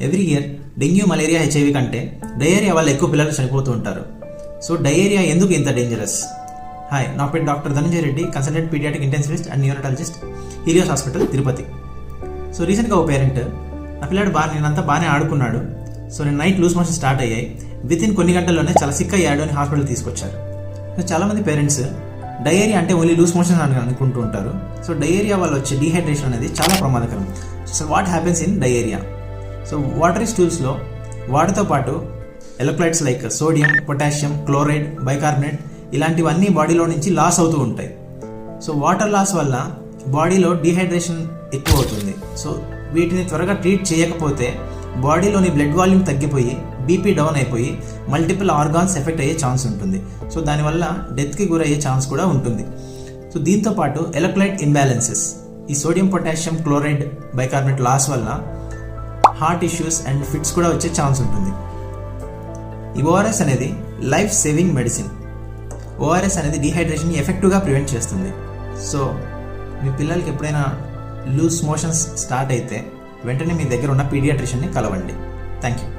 Every year dengue, malaria, HIV కంటే diarrhoea వల్ల ఎక్కువ పిల్లలు చనిపోతూ ఉంటారు. సో డయేరియా ఎందుకు ఇంత డేంజరస్? హాయ్, నా పేరు doctor Dhananjaya Reddy, consultant pediatric intensivist and neonatologist, Helios hospital, Tirupati. So రీసెంట్గా ఒక పేరెంట్, నా పిల్లాడు నేనంతా బాగానే ఆడుకున్నాడు, సో నేను నైట్ లూజ్ మోషన్ స్టార్ట్ అయ్యాయి, వితిన్ కొన్ని గంటల్లోనే చాలా సిక్ అయ్యాడు అని హాస్పిటల్ తీసుకొచ్చారు. సో చాలామంది పేరెంట్స్ డయేరియా అంటే ఓన్లీ లూజ్ మోషన్ అని అనుకుంటూ ఉంటారు. సో డయేరియా వల్ల వచ్చే డీహైడ్రేషన్ అనేది చాలా ప్రమాదకరం. So what happens in diarrhoea? So watery స్టూల్స్లో వాటితో పాటు electrolytes like sodium, potassium, chloride, bicarbonate ఇలాంటివన్నీ బాడీలో నుంచి లాస్ అవుతూ ఉంటాయి. సో వాటర్ లాస్ వల్ల బాడీలో డీహైడ్రేషన్ ఎక్కువ అవుతుంది. సో వీటిని త్వరగా ట్రీట్ చేయకపోతే బాడీలోని బ్లడ్ వాల్యూమ్ తగ్గిపోయి బీపీ డౌన్ అయిపోయి మల్టిపుల్ ఆర్గాన్స్ ఎఫెక్ట్ అయ్యే ఛాన్స్ ఉంటుంది. సో దానివల్ల డెత్కి గురయ్యే ఛాన్స్ కూడా ఉంటుంది. సో దీంతోపాటు ఎలక్ట్రోలైట్ ఇంబ్యాలెన్సెస్, ఈ sodium, potassium, chloride, bicarbonate loss వల్ల హార్ట్ ఇష్యూస్ అండ్ ఫిట్స్ కూడా వచ్చే ఛాన్స్ ఉంటుంది. ఈ ఓఆర్ఎస్ అనేది లైఫ్ సేవింగ్ మెడిసిన్. ఓఆర్ఎస్ అనేది డీహైడ్రేషన్ని ఎఫెక్టివ్గా ప్రివెంట్ చేస్తుంది. సో మీ పిల్లలకి ఎప్పుడైనా లూజ్ మోషన్స్ స్టార్ట్ అయితే వెంటనే మీ దగ్గర ఉన్న పీడియాట్రిషియన్ని కలవండి. Thank you.